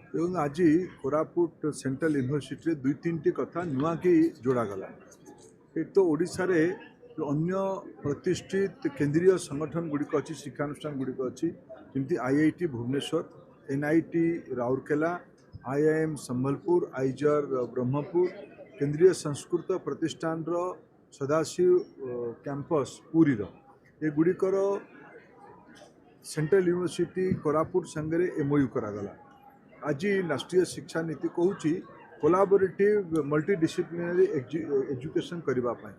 ଏବଂ ଆଜି Koraput central university दुई तीन टी कथा नुआ कि जोड़ागला एक तो ओडिशारे अन्य प्रतिष्ठित केंद्रीय संगठन गुड़िक अच्छी शिक्षानुष्ठान गुड़िक अच्छी जमी IIT Bhubaneswar NIT Rourkela IIM Sambalpur आइजर Brahmapur केंद्रीय संस्कृत प्रतिष्ठान सदाशिव कैंपस पुरी ये गुड़िकर सेंट्रल यूनिवर्सिटी कोरापुट संगे MOU करागला। आज राष्ट्रीय शिक्षा नीति कहूँ कोलाबोरेटिव मल्टीडिसिप्लिनरी एजुकेशन करने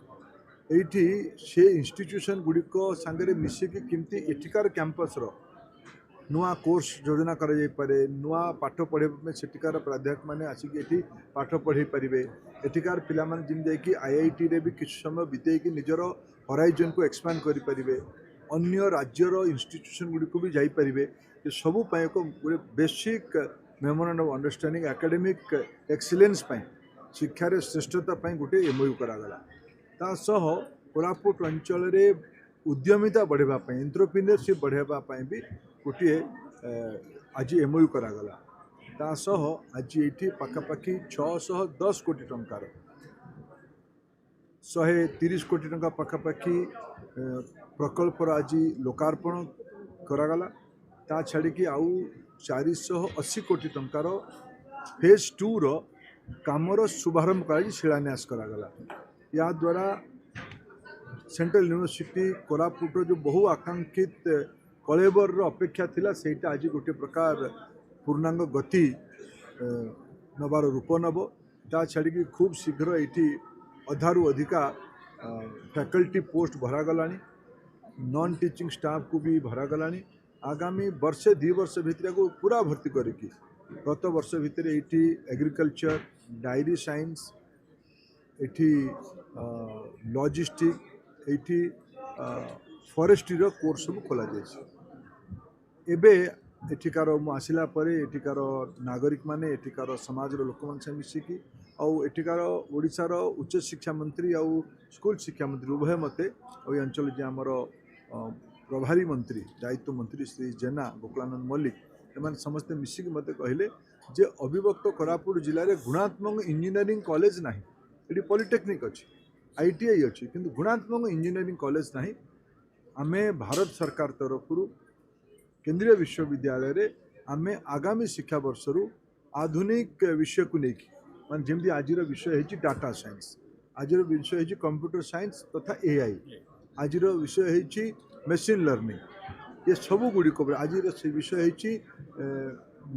ये से इंस्टीट्यूशन गुड़िक सांगे मिसिकी किमती एठिकार कैंपस नुआ कोर्स योजना करे नुआ पाठ पढ़े सेठिकार प्राध्यापक मैंने आसिक ये पाठ पढ़े पारे एठिकार पिला जमी IIT रे भी किछ समय बितेकी निजर हराइजन को एक्सपैंड करें अन्य राज्यर इंस्टीट्यूशन गुड़िक भी जापरें ये सबू गोटे basic memorandum of understanding academic excellence शिक्षार श्रेष्ठता गोटे MOU करागला। ता सह कोरापुट अंचल उद्यमिता बढ़ावाई एंटरप्रेन्योरशिप बढ़ावाई भी गोटे आज MOU करागला। ता सह आज ये पाखापाखि 610 कोटी टंकार 130 कोटी टंका पाखापाखि प्रकल्पर आज लोकार्पण करागला। ता छाड़ी आउ 480 कोटी टंकार फेज 2 रो कामर शुभारंभ कर शिलान्यास करागला। या द्वारा सेंट्रल यूनिवर्सिटी कोरापुट जो बहु आकांक्षित कलेबर अपेक्षा थिला सेटा आज गोटे प्रकार पूर्णांग गति नबार रूप नब। ता छाड़ी खूब शीघ्र ये अधारू अधिका फैकल्टी पोस्ट भरागला नॉन टीचिंग स्टाफ को भी भरागला। आगामी वर्षे 2 वर्ष भितर को पूरा भर्ती करके गत वर्ष भितर ये एग्रीकल्चर डायरी साइंस ये लॉजिस्टिक ये फॉरेस्ट्री कोर्स सब खोल जाए। एठिकार आसला एठिकार नागरिक माने एठिकार समाज लोक मैंने मिसिकी एठिकार ओडिशार उच्च शिक्षा मंत्री आउ स्कूल शिक्षा मंत्री उभय मते अंचल जे आमर प्रभारी मंत्री दायित्व मंत्री श्री जेना गोकुलानंद मल्लिक एम समस्ते मिसिकी मते कहले जे अविभक्त कोरापुट जिले में गुणात्मक इंजीनियरिंग कॉलेज ना ये पॉलिटेक्निक अच्छी ITI अच्छी किंतु गुणात्मक इंजीनियरिंग कॉलेज ना आमे भारत सरकार तरफ केंद्रीय विश्वविद्यालय रे आमे आगामी शिक्षा वर्ष आधुनिक विषय को लेकिन मान जमी आज विषय है डाटा साइंस आज विषय है कंप्यूटर साइंस तथा AI आज विषय है मशीन लर्निंग ये सब गुड़िक आज विषय है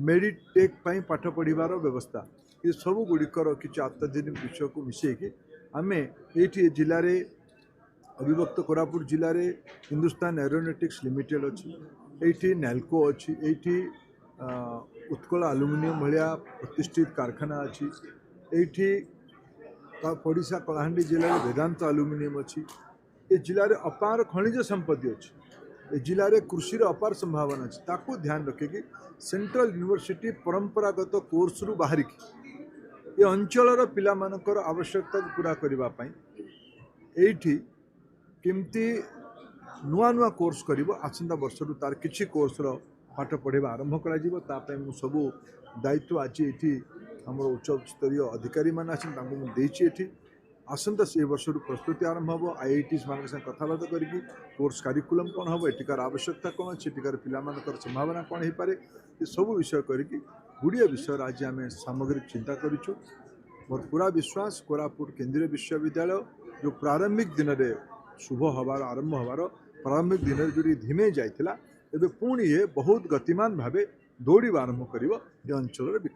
मेडिटेक पाठ पढ़ार व्यवस्था ये सब गुड़िकर किसी अत्याधुनिक विषय को मिसेकी आमे ये जिले में अविभक्त कोरापुट जिले में हिंदुस्तान एरोनॉटिक्स लिमिटेड अच्छी ये नाल्को अच्छी ये उत्कल आलुमिनियम भाया प्रतिष्ठित कारखाना अच्छी ये पड़िशा कलाहांडी जिले में वेदांत आलुमिनियम अच्छी ये जिले में अपार खनिज संपत्ति अच्छी ये जिले में कृषि अपार संभावना अच्छी ताकू ध्यान रखिकी सेंट्रल यूनिवर्सिटी परंपरागत कोर्स रु बाहर ये अंचल पिला मानकर आवश्यकता पूरा करने ये केमती नुआ नुआ कोर्स कर आसंता वर्ष तार किसी कोर्स पाठ पढ़ा आरंभ कर सबू दायित्व आज ये आम उच्च स्तरीय अधिकारी मैंने आसंता से वर्ष प्रस्तुति आरंभ हम IIT मान कथबार्ता करके कोर्स कारिकुलम कौन हम एटिकार आवश्यकता कौन अच्छी एटिकार पिलामानकर संभावना कौन हो पारे ये सब विषय करके गुड़िया विषय आज आम सामग्रिक चिंता करूँ। मोर पूरा विश्वास कोरापुट केंद्रीय विश्वविद्यालय जो प्रारंभिक दिन में शुभ हबार आरंभ हबार प्रारंभिक दिन जो धीमे जाइला एवं पुणी ये बहुत गतिमान भाव दौड़ा आरंभ कर अंचल विकास।